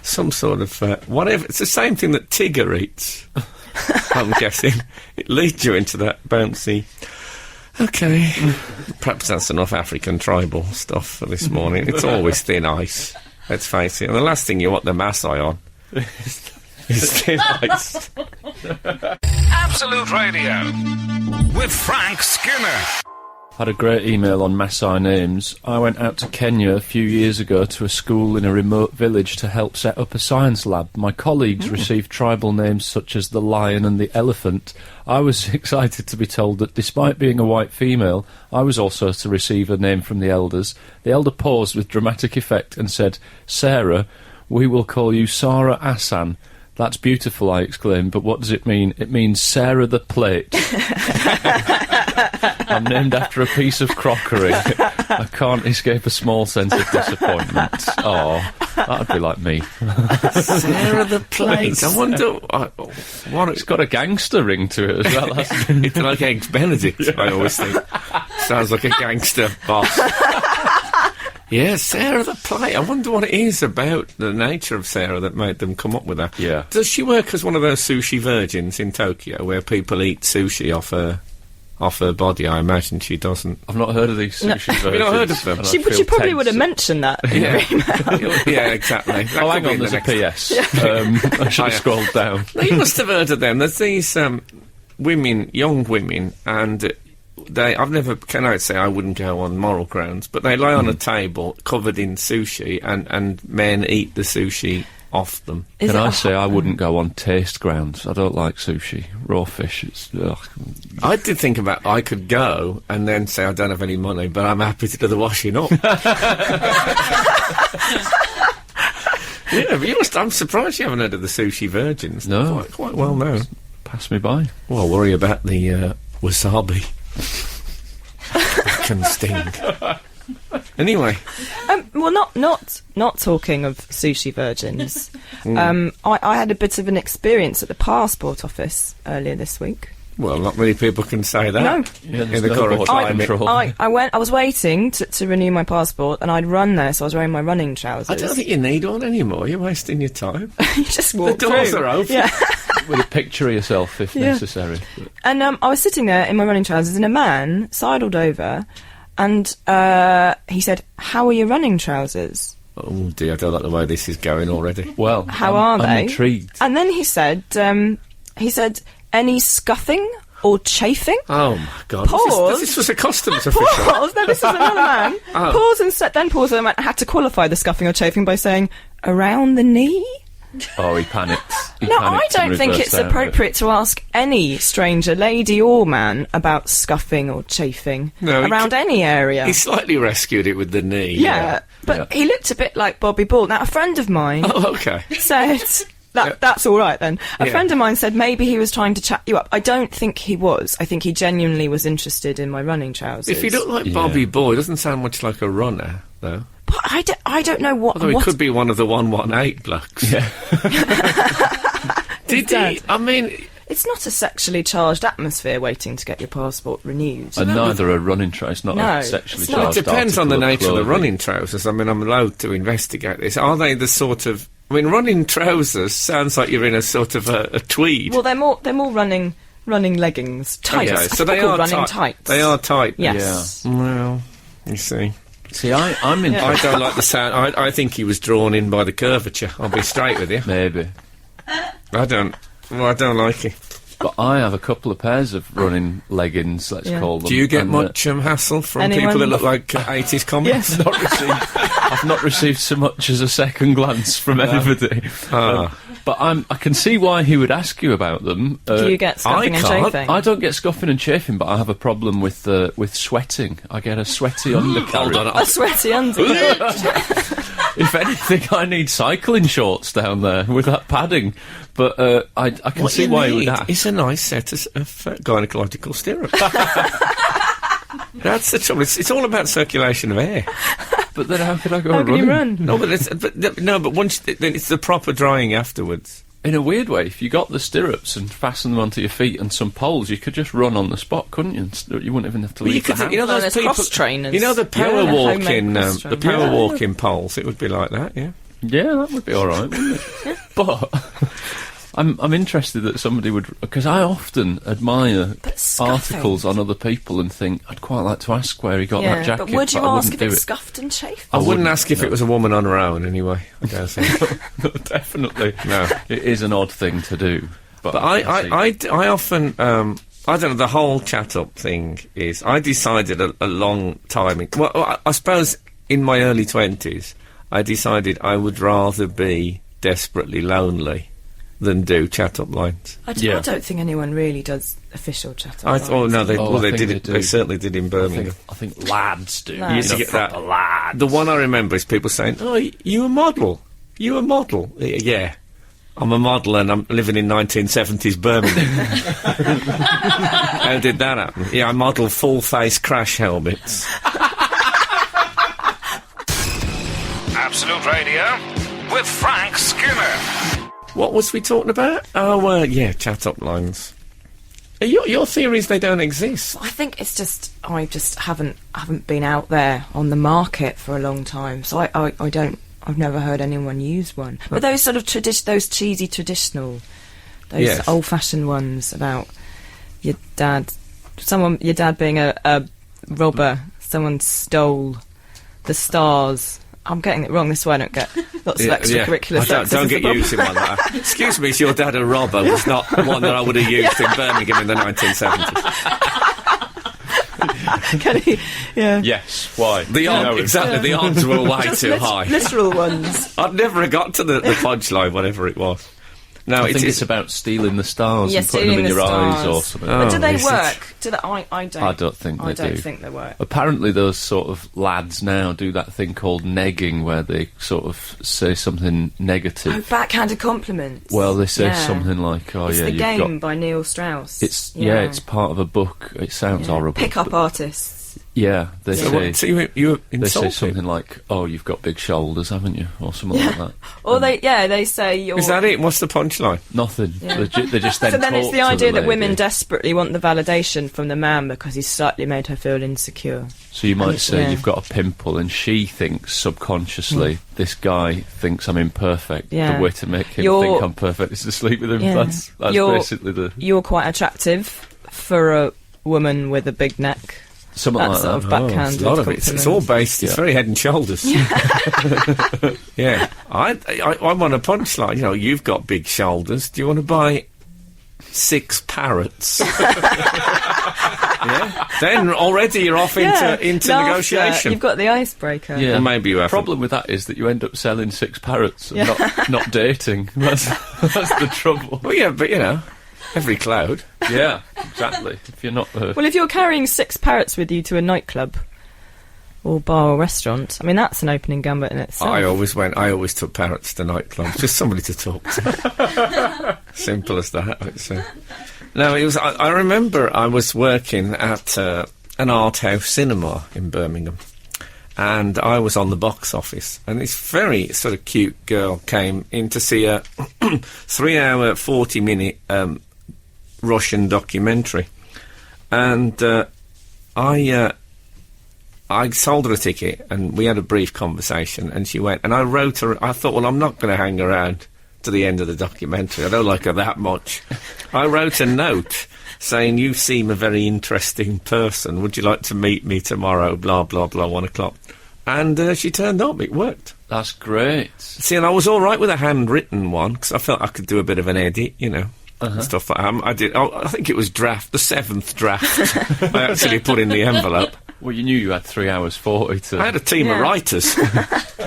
some sort of whatever. It's the same thing that Tigger eats. I'm guessing it leads you into that bouncy. Okay, perhaps that's enough African tribal stuff for this morning. It's always thin ice, let's face it. And the last thing you want the Massai on is thin ice. Absolute Radio with Frank Skinner. Had a great email on Massai names. I went out to Kenya a few years ago to a school in a remote village to help set up a science lab. My colleagues received tribal names such as the lion and the elephant. I was excited to be told that despite being a white female, I was also to receive a name from the elders. The elder paused with dramatic effect and said, "Sarah, we will call you Sarah Asan." "That's beautiful," I exclaimed, "but what does it mean?" "It means Sarah the Plate." I'm named after a piece of crockery. I can't escape a small sense of disappointment. Oh, that'd be like me. Sarah the Plate. I wonder what It's got a gangster ring to it as well, hasn't it? It's like Eggs Benedict, I always think. Sounds like a gangster boss. Yeah, Sarah the Plate. I wonder what it is about the nature of Sarah that made them come up with that. Yeah. Does she work as one of those sushi virgins in Tokyo where people eat sushi off her body? I imagine she doesn't. I've not heard of these sushi virgins. Have you not heard of them? She probably would have mentioned that in her email. Yeah, exactly. That Oh, could hang be on, there's a next- PS. I should have scrolled down. You must have heard of them. There's these women, young women, and I've never, can I say I wouldn't go on moral grounds, but they lie on a table covered in sushi, and men eat the sushi off them. Can I say I wouldn't go on taste grounds? I don't like sushi. Raw fish, ugh. I did think about I could go and then say I don't have any money, but I'm happy to do the washing up. Yeah, but I'm surprised you haven't heard of the sushi virgins. No. Quite well known. Pass me by. Well, I'll worry about the wasabi. That can sting. Anyway. Well, not talking of sushi virgins. I had a bit of an experience at the passport office earlier this week. Well, not many people can say that. No. Yeah, in the current climate. I was waiting to renew my passport, and I'd run there, so I was wearing my running trousers. I don't think you need one anymore. You're wasting your time. You just walk The doors through. are open. Yeah. With a picture of yourself if necessary. And I was sitting there in my running trousers, and a man sidled over, and he said, "How are your running trousers?" Oh dear, I don't like the way this is going already. Well, How are they? I'm intrigued. And then he said, "Any scuffing or chafing?" Oh my God! Pause. This was a customs official. Pause. No, this is another man. Oh. Pause and then pause, and I had to qualify the scuffing or chafing by saying, "Around the knee." Oh, he panicked. No, I don't think it's appropriate to ask any stranger, lady or man, about scuffing or chafing No, around any area. He slightly rescued it with the knee. Yeah, but he looked a bit like Bobby Ball. Now, a friend of mine Oh, okay. said... That's all right then. A Yeah. friend of mine said maybe he was trying to chat you up. I don't think he was. I think he genuinely was interested in my running trousers. If he looked like Bobby Boy, doesn't sound much like a runner, though. But I don't know what... Although he could be one of the 118 blokes. Yeah. Did Dad. he? I mean... It's not a sexually charged atmosphere waiting to get your passport renewed. And neither a running trousers, not No, a sexually it's Well, charged it depends on the article of nature of the clothing. running trousers. I mean, I'm allowed to investigate this. Are they the sort of... I mean, running trousers sounds like you're in a sort of a tweed. Well, they're more running leggings, tights. Okay, I so think they they're are called running tight. tights. They are tight. Yes. Well, you see. See, I'm in. I don't like the sound. I think he was drawn in by the curvature. I'll be straight with you. Maybe. I don't like it. But I have a couple of pairs of running leggings, let's call them. Do you get and, much hassle from Anyone? people that look like 80s comics? I've not received so much as a second glance from anybody. But I can see why he would ask you about them. Do you get scuffing and can't. chafing? I don't get scuffing and chafing, but I have a problem with sweating. I get a sweaty undercarriage. Hold on. A sweaty under. If anything, I need cycling shorts down there with that padding. But I can What see you why he would need ask. is a nice set of gynecological stirrups. That's the trouble. It's all about circulation of air. But then how could I go How can running? you run? No, but once then it's the proper drying afterwards. In a weird way, if you got the stirrups and fastened them onto your feet and some poles, you could just run on the spot, couldn't you? And you wouldn't even have to leave the house. You know Well, those there's people, cross-trainers. you know the power Yeah, walking, homemade cross-trainers. the power walking poles. It would be like that, yeah. Yeah, that would be all right, wouldn't it? But I'm interested that somebody would, because I often admire But scuffing. articles on other people and think I'd quite like to ask where he got that jacket. but would you I ask wouldn't if do it's it. scuffed and chafed? I wouldn't wouldn't, ask if no. it was a woman on her own, anyway. I dare say. Definitely, No. It is an odd thing to do. But I often, I don't know, the whole chat-up thing is, I decided a long time, I suppose in my early 20s, I decided I would rather be desperately lonely than do chat-up lines. I don't think anyone really does official chat. They I did think it. they They do. certainly did in Birmingham. I think lads do. Lads. You used to get that. The one I remember is people saying, "Oh, you a model? You a model?" Yeah, I'm a model, and I'm living in 1970s Birmingham. How did that happen? Yeah, I model full-face crash helmets. Absolute Radio with Frank Skinner. What was we talking about? Oh, yeah, chat-up lines. Your theory is they don't exist. I think it's just I just haven't been out there on the market for a long time, so I don't. I've never heard anyone use one. But those sort of those cheesy traditional, those Yes. old-fashioned ones about your dad being a robber, someone stole the stars. I'm getting it wrong. This is why I don't get lots of extracurricular sex. Don't get used to one like that. Excuse me, is your dad a robber? Was not one that I would have used in Birmingham in the 1970s. Can he? Yeah. Yes, why? The odds were way Just too high. literal ones. I'd never have got to the punchline, whatever it was. No, I think it's about stealing the stars Yeah, and putting them in stealing your the eyes stars. or something. Oh. But do they is it? work? I don't. I don't think I they don't do. think they work. Apparently those sort of lads now do that thing called negging, where they sort of say something negative. Oh, backhanded compliments. Well, they say Yeah. something like, "Oh It's yeah, the you've Game got." by Neil Strauss. It's it's part of a book. It sounds horrible. Pick-up but artists. Yeah, they So, say. so you They say insult something him? like, "Oh, you've got big shoulders, haven't you?" or something like that. Or they say you're... Is that it? What's the punchline? Nothing. Yeah. They just then So then it's talk the to idea that lady. women desperately want the validation from the man because he's slightly made her feel insecure. So you might say Yeah. you've got a pimple, and she thinks subconsciously this guy thinks I'm imperfect. Yeah. The way to make him You're- think I'm perfect is to sleep with him. Yeah. That's You're- basically the You're quite attractive for a woman with a big neck. something That like sort that. of backhanded A lot of it. It's all compliment. based. It's Yeah. very head and shoulders. Yeah. I want a punchline. You know, you've got big shoulders. Do you want to buy 6 parrots? Yeah. Then already you're off into laughter. negotiation. You've got the icebreaker. Yeah. Or maybe you The haven't. problem with that is that you end up selling 6 parrots and Yeah. not dating. That's the trouble. Well, yeah, but you know, every cloud. Yeah, exactly. If you're not Well, if you're carrying 6 parrots with you to a nightclub or bar or restaurant, I mean, that's an opening gambit in itself. I always took parrots to nightclubs. Just somebody to talk to. Simple as that. No, it was. I remember I was working at an art house cinema in Birmingham, and I was on the box office, and this very sort of cute girl came in to see a 3-hour, 40-minute Russian documentary, and I sold her a ticket, and we had a brief conversation, and she went, and I wrote her, I thought, well, I'm not going to hang around to the end of the documentary. I don't like her that much. I wrote a note saying, you seem a very interesting person. Would you like to meet me tomorrow? Blah, blah, blah, 1 o'clock. And she turned up. It worked. That's great. See, and I was all right with a handwritten one, because I felt I could do a bit of an edit, you know. And stuff like that. I did. I think it was the 7th draft I actually put in the envelope. Well, you knew you had 3 hours 40 to... I had a team of Yeah. writers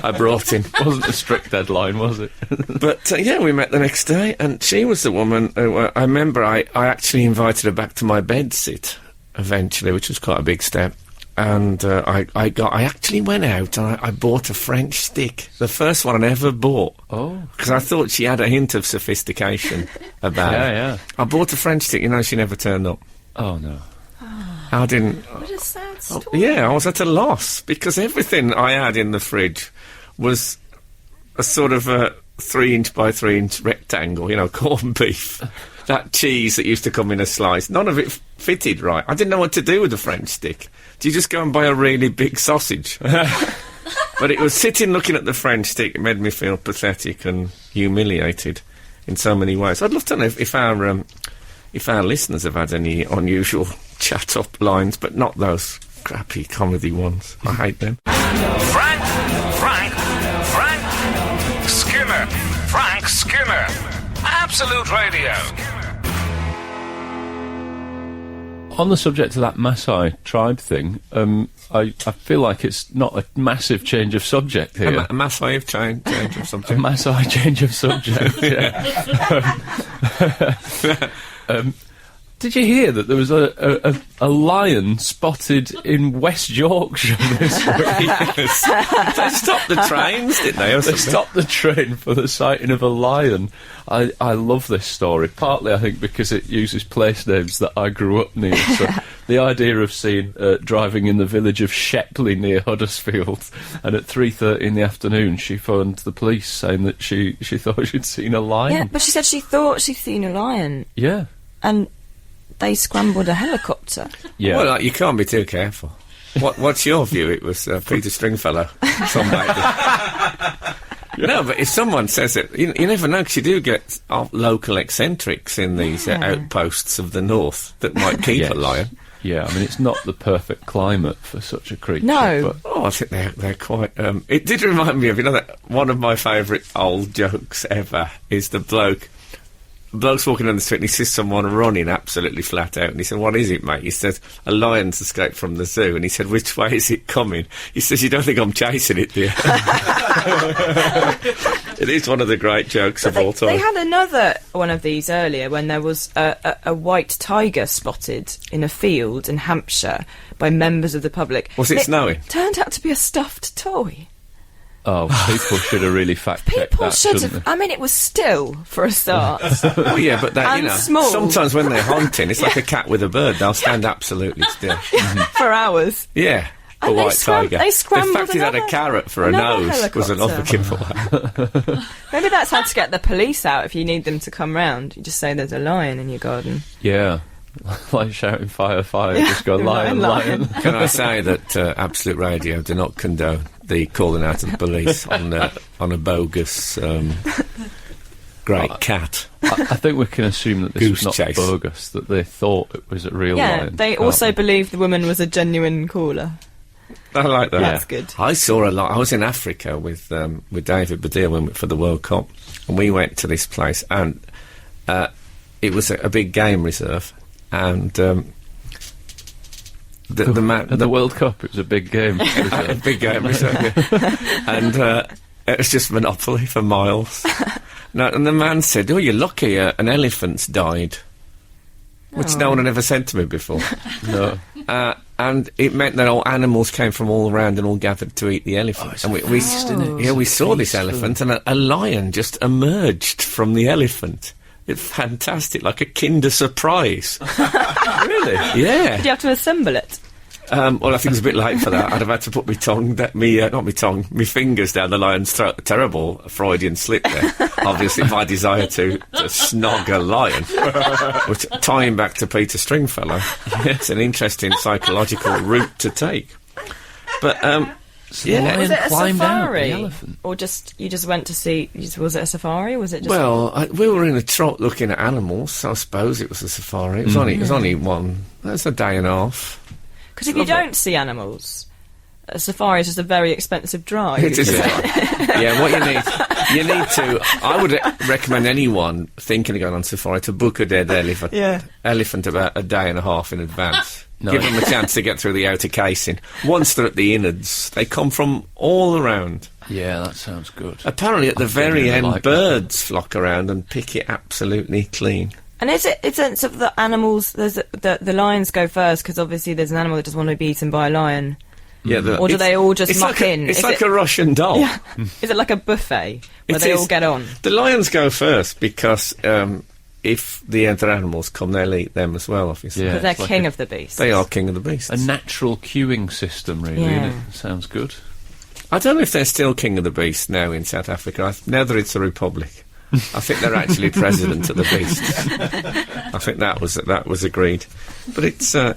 I brought in. wasn't a strict deadline, was it? But, yeah, we met the next day, and she was the woman who, I remember I actually invited her back to my bedsit, eventually, which was quite a big step. And I actually went out and I bought a French stick, the first one I ever bought. Oh. Because I thought she had a hint of sophistication about it. Yeah. I bought a French stick, you know, she never turned up. Oh, no. I didn't... What a sad Oh, story. yeah, I was at a loss because everything I had in the fridge was a sort of a 3-inch by 3-inch rectangle, you know, corned beef. That cheese that used to come in a slice. None of it fitted right. I didn't know what to do with the French stick. Do you just go and buy a really big sausage? But it was sitting looking at the French stick. It made me feel pathetic and humiliated in so many ways. I'd love to know if our listeners have had any unusual chat-up lines, but not those crappy comedy ones. I hate them. Frank Skinner. Frank Skinner. Absolute Radio. On the subject of that Massai tribe thing, I feel like it's not a massive change of subject here. A massive change of A subject. Massai change of subject, yeah. Did you hear that there was a lion spotted in West Yorkshire this week? They stopped the trains, didn't they? Or They something? stopped the train for the sighting of a lion. I love this story, partly I think because it uses place names that I grew up near. So the idea of seeing driving in the village of Shepley near Huddersfield, and at 3:30 in the afternoon she phoned the police saying that she thought she'd seen a lion. Yeah, but she said she thought she'd seen a lion, Yeah. and they scrambled a helicopter. Yeah. Well, you can't be too careful. What's your view? It was Peter Stringfellow. No, but if someone says it, you never know, because you do get local eccentrics in these outposts of the north that might keep Yes. a lion. Yeah, I mean, it's not the perfect climate for such a creature. No. But Oh, I think they're quite... it did remind me of, you know, that one of my favourite old jokes ever is the bloke's walking down the street and he sees someone running absolutely flat out, and he said, "What is it, mate?" He said, "A lion's escaped from the zoo." And he said, "Which way is it coming?" He says, "You don't think I'm chasing it, do you?" It is one of the great jokes of all time. They had another one of these earlier when there was a white tiger spotted in a field in Hampshire by members of the public. Was it snowing? Turned out to be a stuffed toy. Oh, people should have really fact-checked People that, should shouldn't have. they? I mean, it was still for a start. Well, yeah, but that, And small. sometimes when they're hunting, it's like a cat with a bird. They'll stand absolutely still. for hours. Yeah. A And they white tiger. they scrambled the fact he had a another- carrot for a another nose was another helicopter. giveaway. Maybe that's how to get the police out if you need them to come round. You just say there's a lion in your garden. Yeah. Like shouting fire, fire, just go lion, lion. Can I say that Absolute Radio do not condone the calling out of the police on a bogus great cat? I think we can assume that this Goose was not chase. bogus, that they thought it was a real Yeah, lion. they can't also we? believed the woman was a genuine caller. I like that. That's good. I saw a lot. I was in Africa with David Baddiel for the World Cup, and we went to this place, and it was a big game reserve, and the man At the World Cup, it was a big game. a big game reserve, yeah. And it was just Monopoly for miles. No, and the man said, "Oh, you're lucky, an elephant's died," which no one had ever said to me before. No. And it meant that all animals came from all around and all gathered to eat the elephant. And we saw this elephant, and a lion just emerged from the elephant. It's fantastic, like a Kinder Surprise. Really? Yeah. Did you have to assemble it? Well, I think it was a bit late for that. I'd have had to put my fingers down the lion's throat. Terrible Freudian slip there. Obviously, my desire to snog a lion. Which, tying back to Peter Stringfellow, it's an interesting psychological route to take. But, yeah. Was it a climbed out safari? the elephant. Or you just went to see... Was it a safari? Was it just... Well, we were in a trot looking at animals, so I suppose it was a safari. It was only one. That's a day and a half. Because if you don't see animals, a safari is just a very expensive drive. It is. Yeah, what you need to... I would recommend anyone thinking of going on safari to book a dead elephant about a day and a half in advance. No. Give them a chance to get through the outer casing. Once they're at the innards, they come from all around. Yeah, that sounds good. Apparently, at the very end, like that. birds flock around and pick it absolutely clean. And is it sort of the animals... The lions go first, because obviously there's an animal that doesn't want to be eaten by a lion. Yeah, Or do they all just muck in? It's Is like it- a Russian doll. Yeah. Is it like a buffet where It they is. all get on? The lions go first because if the other animals come, they'll eat them as well, obviously. Yeah. Because they're it's like king of the beasts. They are king of the beasts. A natural queuing system, really, Yeah. isn't it? Sounds good. I don't know if they're still king of the beasts now in South Africa. Now that it's a republic, I think they're actually president of the beasts. I think that was agreed. But it's a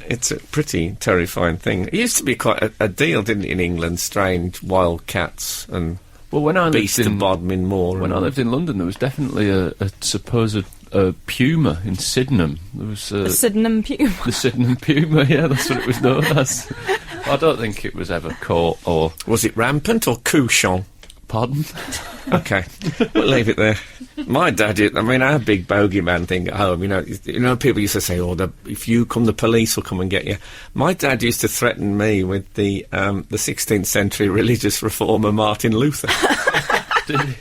pretty terrifying thing. It used to be quite a deal, didn't it, in England? Strange wild cats and Well, when I beasts lived of in Bodmin Moor. when I lived in London, there was definitely a supposed puma in Sydenham. There was A Sydenham puma. the Sydenham puma. Yeah, that's what it was known as. I don't think it was ever caught or... Was it rampant or couchant? Pardon? Okay, we'll leave it there. My dad, our big bogeyman thing at home, you know, people used to say, if you come, the police will come and get you. My dad used to threaten me with the 16th century religious reformer Martin Luther.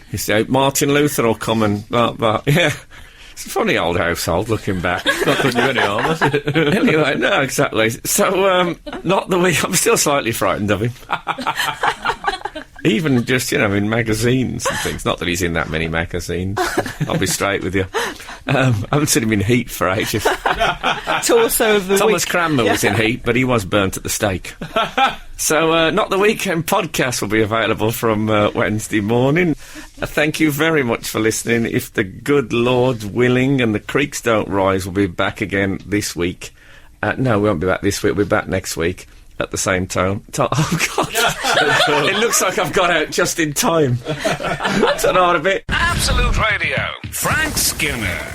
He said, Martin Luther will come and blah, blah. Yeah. It's a funny old household, looking back. Not done you any harm, has it? Anyway, no, exactly. So, not the week. I'm still slightly frightened of him. Even just, in magazines and things. Not that he's in that many magazines. I'll be straight with you. I haven't seen him in Heat for ages. Torso of the Thomas week. Cranmer was in Heat, but he was burnt at the stake. So, Not the Weekend podcast will be available from Wednesday morning. Thank you very much for listening. If the good Lord willing and the creeks don't rise, we'll be back again this week. No, we won't be back this week. We'll be back next week at the same time. Oh, God. It looks like I've got out just in time. Turn on a bit. Absolute Radio. Frank Skinner.